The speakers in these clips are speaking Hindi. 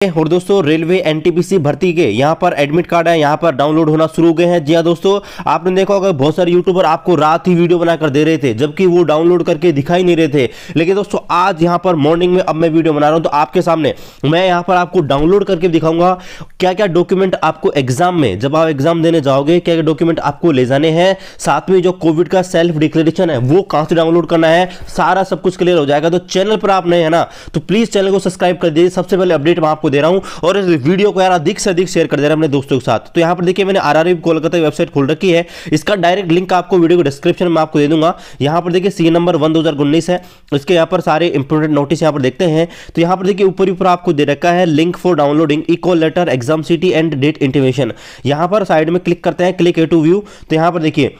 और दोस्तों रेलवे एनटीपीसी भर्ती के यहाँ पर एडमिट कार्ड है, यहाँ पर डाउनलोड होना शुरू हो गए हैं। जी हाँ दोस्तों, आपने देखा होगा बहुत सारे यूट्यूबर आपको रात ही वीडियो बनाकर दे रहे थे, जबकि वो डाउनलोड करके दिखाई नहीं रहे थे। लेकिन दोस्तों आज यहाँ पर मॉर्निंग में अब मैं वीडियो बना रहा हूँ, तो आपके सामने मैं यहाँ पर आपको डाउनलोड करके दिखाऊंगा क्या क्या डॉक्यूमेंट आपको एग्जाम में, जब आप एग्जाम देने जाओगे, क्या क्या डॉक्यूमेंट आपको ले जाने हैं। साथ में जो कोविड का सेल्फ डिक्लेरेशन है वो कहाँ से डाउनलोड करना है, सारा सब कुछ क्लियर हो जाएगा। तो चैनल पर आप नए हैं ना, तो प्लीज चैनल को सब्सक्राइब कर दीजिए। सबसे पहले अपडेट मैं आपको दे रहा हूं और इस वीडियो को यार अधिक से अधिक शेयर कर दे रहा हूं अपने दोस्तों के साथ। तो यहां पर देखिए मैंने आरआरबी कोलकाता की वेबसाइट खोल रखी है, इसका डायरेक्ट लिंक आपको वीडियो को डिस्क्रिप्शन में आपको दे दूंगा। यहां पर देखिए सी नंबर 1 2019 है, इसके यहां पर सारे इंपोर्टेंट नोटिस यहां पर देखते हैं। तो यहां पर देखिए ऊपर ऊपर आपको दे रखा है link for downloading eco letter exam city and date intimation. यहां पर साइड में क्लिक करते हैं, क्लिक टू व्यू। तो यहां पर देखिए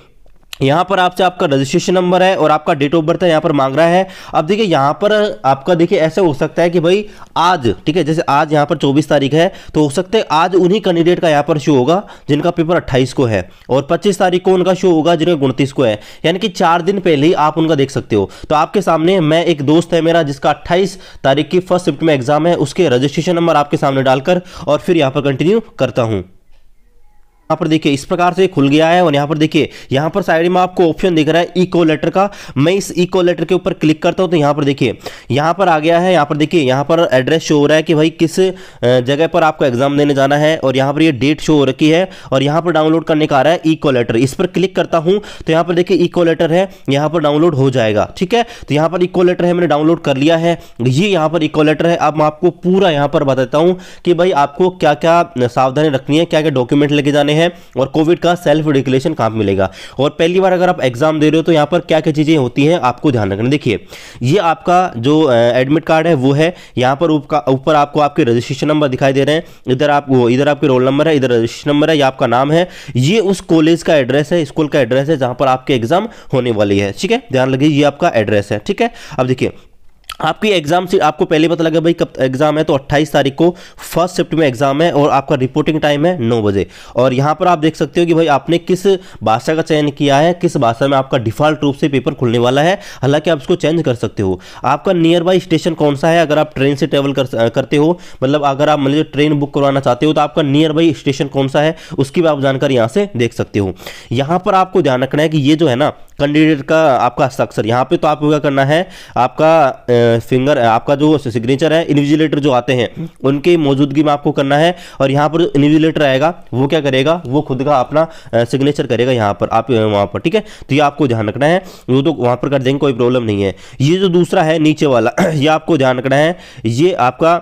यहाँ पर आपसे आपका रजिस्ट्रेशन नंबर है और आपका डेट ऑफ बर्थ है, यहाँ पर मांग रहा है। अब देखिए यहाँ पर आपका देखिए ऐसे हो सकता है कि भाई आज, ठीक है, जैसे आज यहाँ पर 24 तारीख है, तो हो सकता है आज उन्हीं कैंडिडेट का यहाँ पर शो होगा जिनका पेपर 28 को है, और 25 तारीख को उनका शो होगा जिनका 29 को है, यानी कि 4 दिन पहले ही आप उनका देख सकते हो। तो आपके सामने मैं एक दोस्त है मेरा जिसका 28 तारीख की फर्स्ट शिफ्ट में एग्जाम है, उसके रजिस्ट्रेशन नंबर आपके सामने डालकर और फिर यहाँ पर कंटिन्यू करता हूँ। यहाँ पर देखिए इस प्रकार से खुल गया है और यहाँ पर देखिए यहाँ पर साइड में आपको ऑप्शन दिख रहा है इको लेटर का। मैं इस इको लेटर के ऊपर क्लिक करता हूँ तो यहाँ पर देखिए यहाँ पर आ गया है। यहाँ पर देखिए यहाँ पर एड्रेस शो हो रहा है कि भाई किस जगह पर आपको एग्जाम देने जाना है, और यहाँ पर ये डेट शो हो रखी है, और यहाँ पर डाउनलोड करने का आ रहा है इको लेटर। इस पर क्लिक करता हूँ तो यहाँ पर देखिए इको लेटर है, यहाँ पर डाउनलोड हो जाएगा। ठीक है, तो यहाँ पर इको लेटर है, मैंने डाउनलोड कर लिया है। ये यहाँ पर इको लेटर है। अब मैं आपको पूरा यहाँ पर बताता हूँ कि भाई आपको क्या क्या सावधानी रखनी है, क्या क्या डॉक्यूमेंट लेके जाने हैं, और कोविड का सेल्फ डिक्लेरेशन कहां मिलेगा, और पहली बार अगर आप एग्जाम दे रहे हो तो यहां पर क्या क्या चीजें होती हैं आपको ध्यान रखना। देखिए ये आपका जो एडमिट कार्ड है वो है, यहां पर ऊपर आपको आपके रजिस्ट्रेशन नंबर दिखाई दे रहे हैं, इधर आपके रोल नंबर है, इधर रजिस्ट्रेशन नंबर है, ये आपका नाम है, ये उस कॉलेज का एड्रेस है, स्कूल का एड्रेस है जहां पर आपके एग्जाम होने वाली है। ठीक है, ध्यान लगे ये आपका एड्रेस है। ठीक है, अब देखिए आपकी एग्जाम से आपको पहले पता लगा भाई कब एग्जाम है, तो 28 तारीख को फर्स्ट शिफ्ट में एग्जाम है, और आपका रिपोर्टिंग टाइम है 9 बजे। और यहां पर आप देख सकते हो कि भाई आपने किस भाषा का चयन किया है, किस भाषा में आपका डिफॉल्ट रूप से पेपर खुलने वाला है। हालांकि आप इसको चेंज कर सकते हो। आपका नियर बाई स्टेशन कौन सा है, अगर आप ट्रेन से ट्रेवल करते हो, मतलब अगर आप मतलब ट्रेन बुक करवाना चाहते हो, तो आपका नियर बाई स्टेशन कौन सा है उसकी भी आप जानकारी यहाँ से देख सकते हो। यहाँ पर आपको ध्यान रखना है कि ये जो है ना कैंडिडेट का आपका हस्ताक्षर, यहाँ पे तो आपको क्या करना है, आपका फिंगर, आपका जो सिग्नेचर है, इन्विजिलेटर जो आते हैं उनकी मौजूदगी में आपको करना है। और यहाँ पर इन्विजिलेटर आएगा वो क्या करेगा, वो खुद का अपना सिग्नेचर करेगा यहाँ पर, आप वहाँ पर। ठीक है, तो ये आपको ध्यान रखना है, वो तो वहाँ पर कर देंगे, कोई प्रॉब्लम नहीं है। ये जो दूसरा है नीचे वाला ये आपको ध्यान रखना है, ये आपका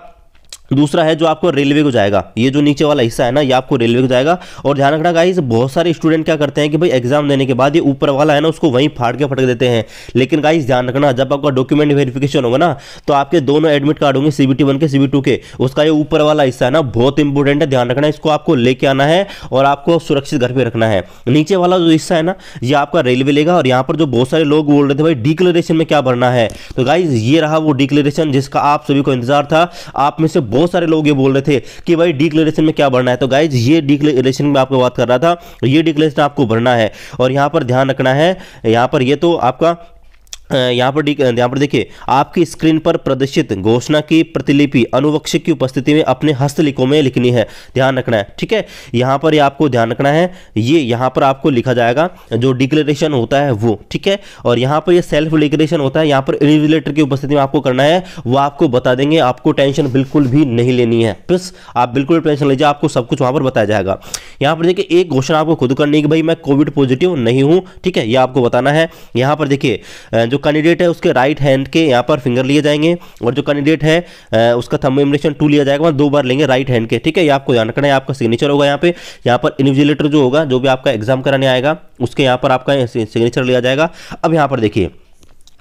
दूसरा है जो आपको रेलवे को जाएगा। ये जो नीचे वाला हिस्सा है ना, ये आपको रेलवे को जाएगा। और ध्यान रखना गाइस, बहुत सारे स्टूडेंट क्या करते हैं कि भाई एग्जाम देने के बाद ये ऊपर वाला है ना उसको वहीं फाड़ के फटक देते हैं। लेकिन गाइस ध्यान रखना, जब आपका डॉक्यूमेंट वेरिफिकेशन होगा ना, तो आपके दोनों एडमिट कार्ड होंगे, CBT 1 के CBT 2 के, उसका ये ऊपर वाला हिस्सा है ना बहुत इंपॉर्टेंट है, ध्यान रखना। इसको आपको लेके आना है और आपको सुरक्षित घर पे रखना है। नीचे वाला जो हिस्सा है ना, ये आपका रेलवे लेगा। और यहाँ पर जो बहुत सारे लोग बोल रहे थे भाई डिक्लेरेशन में क्या भरना है, तो गाइस ये रहा वो डिक्लेरेशन जिसका आप सभी को इंतजार था। आप में से बहुत सारे लोग ये बोल थे कि भाई डिक्लेरेशन में क्या भरना है, तो गाइज ये डिक्लेरेशन में आपको बात कर रहा था, ये डिक्लेरेशन आपको भरना है। और यहां पर ध्यान रखना है, यहां पर ये तो आपका यहाँ पर देखिए आपकी स्क्रीन पर प्रदर्शित घोषणा की प्रतिलिपि अनुवक्षक की उपस्थिति में अपने हस्तलिखों में लिखनी है, ध्यान रखना है। ठीक है, यहाँ पर ये आपको ध्यान रखना है, ये यहाँ पर आपको लिखा जाएगा जो डिक्लेरेशन होता है वो। ठीक है, और यहाँ पर ये सेल्फ डिक्लेरेशन होता है, यहाँ पर इन्विजिलेटर की उपस्थिति में आपको करना है, वो आपको बता देंगे। आपको टेंशन बिल्कुल भी नहीं लेनी है, बस आप बिल्कुल टेंशन लीजिए, आपको सब कुछ वहाँ पर बताया जाएगा। यहाँ पर देखिए एक घोषणा आपको खुद करनी है कि भाई मैं कोविड पॉजिटिव नहीं हूँ। ठीक है, ये आपको बताना है। यहाँ पर देखिए जो कैंडिडेट है उसके राइट हैंड के यहाँ पर फिंगर लिए जाएंगे, और जो कैंडिडेट है उसका थंब इम्प्रेशन 2 लिया जाएगा, 2 बार लेंगे राइट हैंड के। ठीक है, ये आपको ध्यान रखना है। आपका सिग्नेचर होगा यहाँ पर इन्विजिलेटर जो होगा, जो भी आपका एग्जाम कराने आएगा, उसके यहाँ पर आपका सिग्नेचर लिया जाएगा। अब यहाँ पर देखिए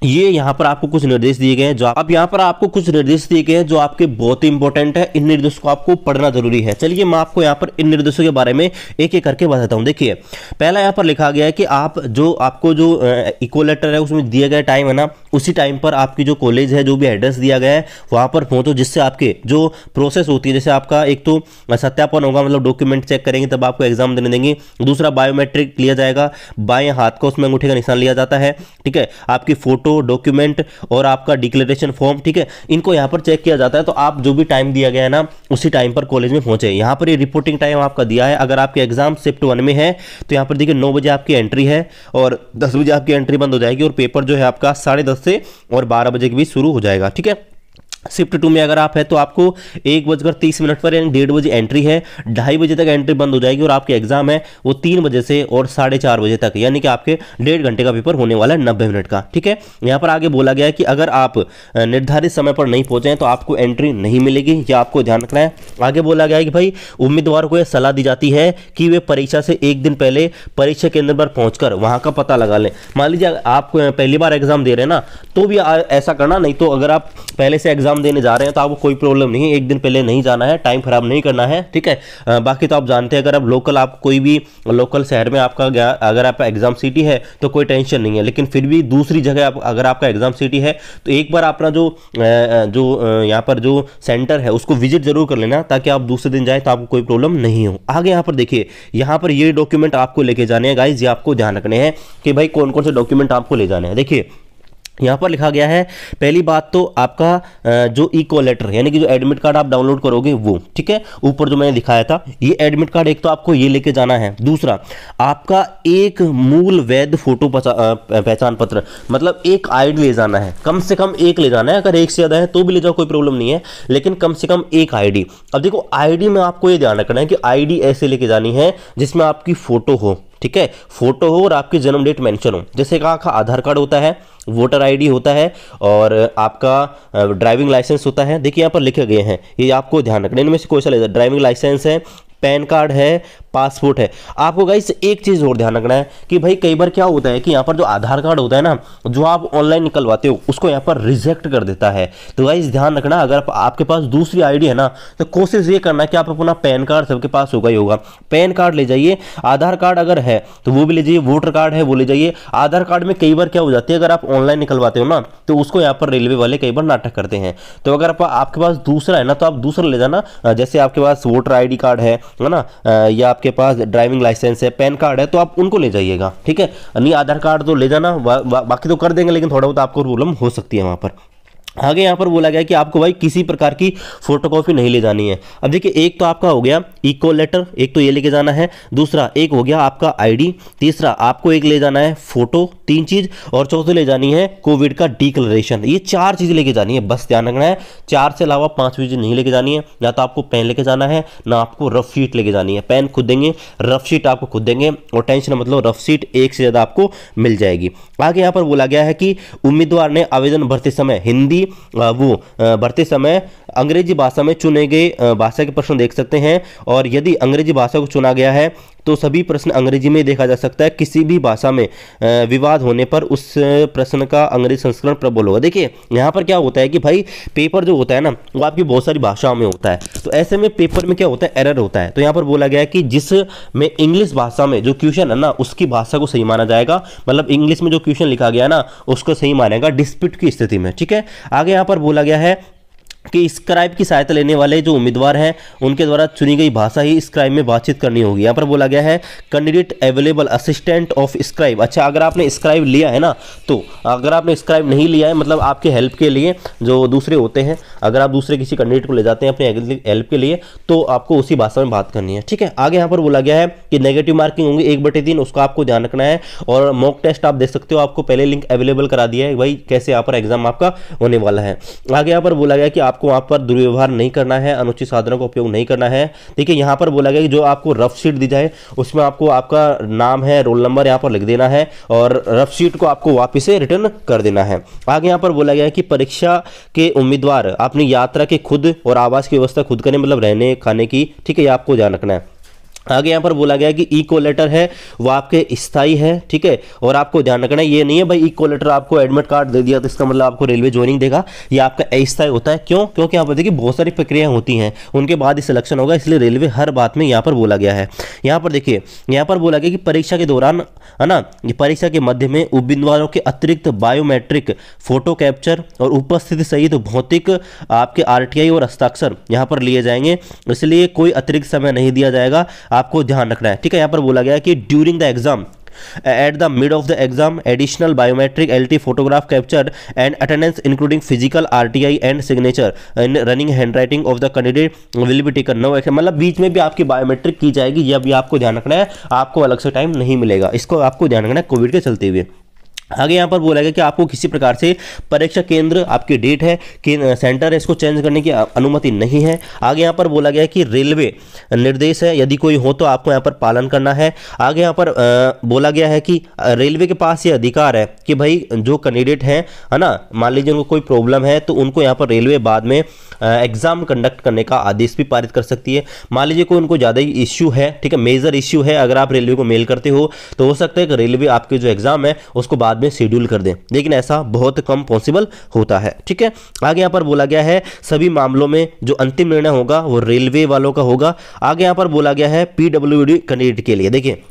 ये यहाँ पर आपको कुछ निर्देश दिए गए हैं, जो अब यहाँ पर आपको कुछ निर्देश दिए गए हैं जो आपके बहुत ही इंपॉर्टेंट है। इन निर्देशों को आपको पढ़ना जरूरी है। चलिए मैं आपको यहाँ पर इन निर्देशों के बारे में एक एक करके बताता हूँ। देखिए पहला यहाँ पर लिखा गया है कि आप जो आपको जो इको लेटर है उसमें दिया गया टाइम है ना, उसी टाइम पर आपकी जो कॉलेज है, जो भी एड्रेस दिया गया है वहाँ पर पहुँचो, जिससे आपके जो प्रोसेस होती है, जैसे आपका एक तो सत्यापन होगा, मतलब डॉक्यूमेंट चेक करेंगे तब आपको एग्जाम देने देंगे। दूसरा बायोमेट्रिक लिया जाएगा, बाएं हाथ का उसमें अंगूठे का निशान लिया जाता है, ठीक है। आपकी फोटो, डॉक्यूमेंट और आपका डिक्लेरेशन फॉर्म, ठीक है, इनको यहाँ पर चेक किया जाता है। तो आप जो भी टाइम दिया गया है ना, उसी टाइम पर कॉलेज में पहुंचे। यहाँ पर ये रिपोर्टिंग टाइम आपका दिया है। अगर आपके एग्जाम शिफ्ट 1 में है तो यहाँ पर देखिए 9 बजे आपकी एंट्री है और 10 बजे आपकी एंट्री बंद हो जाएगी और पेपर जो है आपका 10:30 से और 12 बजे के बीच शुरू हो जाएगा, ठीक है। शिफ्ट 2 में अगर आप है तो आपको 1:30 पर यानी 1:30 बजे एंट्री है, 2:30 बजे तक एंट्री बंद हो जाएगी और आपके एग्जाम है वो 3 बजे से और 4:30 बजे तक, यानी कि आपके 1.5 घंटे का पेपर होने वाला है, 90 मिनट का, ठीक है। यहाँ पर आगे बोला गया है कि अगर आप निर्धारित समय पर नहीं पहुंचे तो आपको एंट्री नहीं मिलेगी, यह आपको ध्यान रखना है। आगे बोला गया है कि भाई उम्मीदवार को यह सलाह दी जाती है कि वे परीक्षा से एक दिन पहले परीक्षा केंद्र पर पहुंचकर वहां का पता लगा लें। मान लीजिए आप पहली बार एग्जाम दे रहे हैं ना, तो भी ऐसा करना, नहीं तो अगर आप पहले से एग्जाम देने जा रहे हैं तो आपको कोई प्रॉब्लम नहीं है, एक दिन पहले नहीं जाना है, टाइम खराब नहीं करना है, ठीक है। बाकी तो आप जानते हैं, अगर आप लोकल, आप कोई भी लोकल शहर में आपका गया, अगर आपका एग्जाम सिटी है तो कोई टेंशन नहीं है, लेकिन फिर भी दूसरी जगह अगर आपका एग्जाम सिटी है तो एक बार अपना जो यहाँ पर जो सेंटर है उसको विजिट जरूर कर लेना, ताकि आप दूसरे दिन जाए तो आपको कोई प्रॉब्लम नहीं हो। आगे यहाँ पर देखिए, यहाँ पर ये डॉक्यूमेंट आपको लेके जाने हैं गाइज, ये आपको ध्यान रखने हैं कि भाई कौन कौन से डॉक्यूमेंट आपको ले जाने हैं। देखिए यहाँ पर लिखा गया है, पहली बात तो आपका जो इको लेटर यानी कि जो एडमिट कार्ड आप डाउनलोड करोगे वो, ठीक है, ऊपर जो मैंने दिखाया था ये एडमिट कार्ड, एक तो आपको ये लेके जाना है। दूसरा आपका एक मूल वैध फोटो पहचान पत्र, मतलब एक आईडी ले जाना है, कम से कम एक ले जाना है, अगर एक से ज़्यादा है तो भी ले जाओ, कोई प्रॉब्लम नहीं है, लेकिन कम से कम एक आईडी। अब देखो आईडी में आपको ये ध्यान रखना है कि आईडी ऐसे लेके जानी है जिसमें आपकी फोटो हो, ठीक है, फोटो हो और आपकी जन्म डेट मेंशन हो। जैसे कहा आधार कार्ड होता है, वोटर आईडी होता है और आपका ड्राइविंग लाइसेंस होता है। देखिए यहाँ पर लिखे गए हैं, ये आपको ध्यान रखना है, इनमें से कोई सा ले, ड्राइविंग लाइसेंस है, पैन कार्ड है, पासपोर्ट है। आपको गाइस एक चीज़ और ध्यान रखना है कि भाई कई बार क्या होता है कि यहाँ पर जो आधार कार्ड होता है ना, जो आप ऑनलाइन निकलवाते हो उसको यहाँ पर रिजेक्ट कर देता है। तो गाइस ध्यान रखना, अगर आपके पास दूसरी आईडी है ना तो कोशिश ये करना कि आप अपना पैन कार्ड, सबके पास होगा ही होगा, पैन कार्ड ले जाइए। आधार कार्ड अगर है तो वो भी ले जाइए, वोटर कार्ड है वो ले जाइए। आधार कार्ड में कई बार क्या हो जाती है, अगर आप ऑनलाइन निकलवाते हो ना तो उसको यहाँ पर रेलवे वाले कई बार नाटक करते हैं। तो अगर आपके पास दूसरा है ना तो आप दूसरा ले जाना, जैसे आपके पास वोटर आई कार्ड है ना, या आपके पास ड्राइविंग लाइसेंस है, पैन कार्ड है, तो आप उनको ले जाइएगा, ठीक है। नहीं आधार कार्ड तो ले जाना, बाकी तो कर देंगे, लेकिन थोड़ा बहुत आपको प्रॉब्लम हो सकती है वहां पर। आगे यहाँ पर बोला गया कि आपको भाई किसी प्रकार की फोटोकॉपी नहीं ले जानी है। अब देखिए एक तो आपका हो गया इको लेटर, एक तो ये लेके जाना है, दूसरा एक हो गया आपका आईडी, तीसरा आपको एक ले जाना है फोटो, 3 चीज, और चौथी ले जानी है कोविड का डिक्लेरेशन। ये 4 चीज़ लेके जानी है, बस ध्यान रखना है। 4 से अलावा 5वीं चीज नहीं लेके जानी है। या तो आपको पेन लेके जाना है, ना आपको रफ शीट लेके जानी है। पेन खुद देंगे, रफ शीट आपको खुद देंगे, और टेंशन मतलब रफ शीट एक से ज़्यादा आपको मिल जाएगी। आगे यहाँ पर बोला गया है कि उम्मीदवार ने आवेदन भरते समय हिंदी भरते समय अंग्रेजी भाषा में चुने गए भाषा के प्रश्न देख सकते हैं, और यदि अंग्रेजी भाषा को चुना गया है तो सभी प्रश्न अंग्रेजी में देखा जा सकता है। किसी भी भाषा में विवाद होने पर उस प्रश्न का अंग्रेजी संस्करण प्रबल होगा। देखिए यहाँ पर क्या होता है कि भाई पेपर जो होता है ना वो आपकी बहुत सारी भाषाओं में होता है, तो ऐसे में पेपर में क्या होता है, एरर होता है। तो यहाँ पर बोला गया है कि जिसमें इंग्लिश भाषा में जो क्वेश्चन है ना उसकी भाषा को सही माना जाएगा, मतलब इंग्लिश में जो क्वेश्चन लिखा गया ना उसको सही मानेगा डिस्प्यूट की स्थिति में, ठीक है। आगे यहाँ पर बोला गया है कि स्क्राइब की सहायता लेने वाले जो उम्मीदवार हैं उनके द्वारा चुनी गई भाषा ही स्क्राइब में बातचीत करनी होगी। यहाँ पर बोला गया है candidate available assistant of scribe. अच्छा, अगर आपने स्क्राइब लिया है ना, तो अगर आपने स्क्राइब नहीं लिया है, मतलब आपके हेल्प के लिए जो दूसरे होते हैं, अगर आप दूसरे किसी कैंडिडेट को ले जाते हैं अपने हेल्प के लिए, तो आपको उसी भाषा में बात करनी है, ठीक है। आगे यहाँ पर बोला गया है कि नेगेटिव मार्किंग होंगी 1/3, उसका आपको ध्यान रखना है। और मॉक टेस्ट आप देख सकते हो, आपको पहले लिंक अवेलेबल करा दिया है भाई कैसे यहाँ पर एग्जाम आपका होने वाला है। आगे यहाँ पर बोला गया कि आपको वहाँ पर दुर्व्यवहार नहीं करना है, अनुचित साधनों का उपयोग नहीं करना है। देखिए यहाँ पर बोला गया कि जो आपको रफ शीट दी जाए उसमें आपको आपका नाम है, रोल नंबर यहाँ पर लिख देना है, और रफ शीट को आपको वापस से रिटर्न कर देना है। आगे यहाँ पर बोला गया है कि परीक्षा के उम्मीदवार अपनी यात्रा के खुद और आवास की व्यवस्था खुद करें, मतलब रहने खाने की, ठीक है, ये आपको ध्यान रखना है। आगे यहाँ पर बोला गया कि इको लेटर है वो आपके स्थाई है, ठीक है। और आपको ध्यान रखना है, ये नहीं है भाई इको लेटर आपको एडमिट कार्ड दे दिया तो इसका मतलब आपको रेलवे ज्वाइनिंग देगा, ये आपका अस्थायी होता है। क्यों? क्योंकि यहाँ पर देखिए बहुत सारी प्रक्रियाएं होती हैं, उनके बाद ही सिलेक्शन होगा, इसलिए रेलवे हर बात में यहाँ पर बोला गया है। यहाँ पर देखिए, यहाँ पर बोला गया कि परीक्षा के दौरान, है ना, परीक्षा के मध्य में उम्मीदवारों के अतिरिक्त बायोमेट्रिक फोटो कैप्चर और उपस्थिति सहित भौतिक आपके RTI और हस्ताक्षर यहाँ पर लिए जाएंगे, इसलिए कोई अतिरिक्त समय नहीं दिया जाएगा, आपको ध्यान रखना है, ठीक है। यहाँ पर बोला गया है कि during the exam at the mid of the exam additional biometric LT photograph captured and attendance including physical RTI and signature and running handwriting of the candidate will be taken no action, मतलब बीच में भी आपकी बायोमेट्रिक की जाएगी, यह भी आपको ध्यान रखना है, आपको अलग से टाइम नहीं मिलेगा, इसको आपको ध्यान रखना है कोविड के चलते हुए। आगे यहाँ पर बोला गया कि आपको किसी प्रकार से परीक्षा केंद्र, आपकी डेट है कि सेंटर है, इसको चेंज करने की अनुमति नहीं है। आगे यहाँ पर बोला गया कि रेलवे निर्देश है यदि कोई हो तो आपको यहाँ पर पालन करना है। आगे यहाँ पर बोला गया है कि रेलवे के पास ये अधिकार है कि भाई जो कैंडिडेट हैं, है ना, मान लीजिए उनको कोई प्रॉब्लम है तो उनको यहाँ पर रेलवे बाद में एग्जाम कंडक्ट करने का आदेश भी पारित कर सकती है। मान लीजिए कोई उनको ज़्यादा ही इश्यू है, ठीक है, मेजर इश्यू है, अगर आप रेलवे को मेल करते हो तो हो सकता है कि रेलवे आपके जो एग्जाम है उसको बाद में शेड्यूल कर दें, लेकिन ऐसा बहुत कम पॉसिबल होता है, ठीक है। आगे यहाँ पर बोला गया है सभी मामलों में जो अंतिम निर्णय होगा वो रेलवे वालों का होगा। आगे यहाँ पर बोला गया है PWD कैंडिडेट के लिए, देखिए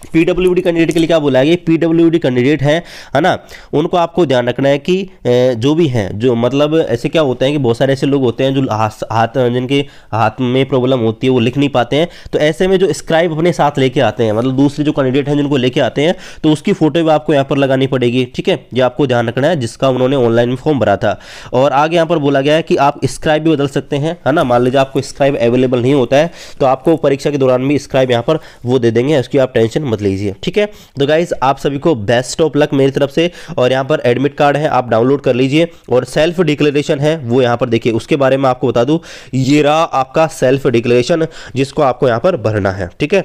PWD कैंडिडेट के लिए क्या बोला है, PWD कैंडिडेट है ना, उनको आपको ध्यान रखना है कि जो भी हैं, जो मतलब ऐसे क्या होते हैं कि बहुत सारे ऐसे लोग होते हैं जो हाथ जिनके हाथ में प्रॉब्लम होती है वो लिख नहीं पाते हैं, तो ऐसे में जो स्क्राइब अपने साथ लेके आते हैं, मतलब दूसरे जो कैंडिडेट हैं जिनको लेके आते हैं, तो उसकी फोटो भी आपको यहाँ पर लगानी पड़ेगी, ठीक है, ये आपको ध्यान रखना है, जिसका उन्होंने ऑनलाइन में फॉर्म भरा था। और आगे यहाँ पर बोला गया है कि आप स्क्राइब भी बदल सकते हैं, है ना, मान लीजिए आपको स्क्राइब अवेलेबल नहीं होता है तो आपको परीक्षा के दौरान भी स्क्राइब यहाँ पर वो दे देंगे, इसकी आप टेंशन मत लीजिए, ठीक है। तो गाइज आप सभी को बेस्ट ऑफ लक मेरी तरफ से। और यहाँ पर एडमिट कार्ड है, आप डाउनलोड कर लीजिए, और सेल्फ डिक्लेरेशन है वो यहाँ पर देखिए, उसके बारे में आपको बता दूं, ये रहा आपका सेल्फ डिक्लेरेशन जिसको आपको यहाँ पर भरना है, ठीक है।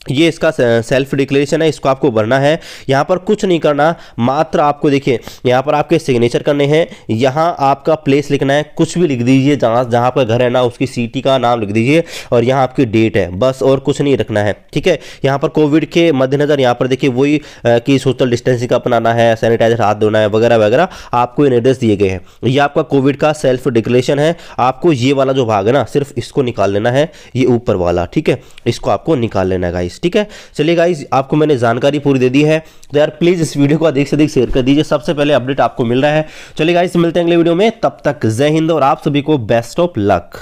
ये इसका सेल्फ डिक्लेरेशन है, इसको आपको भरना है। यहाँ पर कुछ नहीं करना, मात्र आपको देखिए यहाँ पर आपके सिग्नेचर करने हैं, यहाँ आपका प्लेस लिखना है, कुछ भी लिख दीजिए, जहाँ जहाँ पर घर है ना उसकी सिटी का नाम लिख दीजिए, और यहाँ आपकी डेट है, बस और कुछ नहीं रखना है, ठीक है। यहाँ पर कोविड के मद्देनजर यहाँ पर देखिए वही कि सोशल डिस्टेंसिंग का अपनाना है, सैनिटाइजर हाथ धोना है वगैरह वगैरह, आपको ये निर्देश दिए गए हैं। ये आपका कोविड का सेल्फ डिक्लेरेशन है, आपको ये वाला जो भाग है ना सिर्फ इसको निकाल लेना है, ये ऊपर वाला, ठीक है, इसको आपको निकाल लेना है गाइस, ठीक है। चलिए गाइस आपको मैंने जानकारी पूरी दे दी है, तो यार प्लीज इस वीडियो को अधिक से अधिक शेयर कर दीजिए, सबसे पहले अपडेट आपको मिल रहा है। चलिए गाइस मिलते हैं अगले वीडियो में, तब तक जय हिंद और आप सभी को बेस्ट ऑफ लक।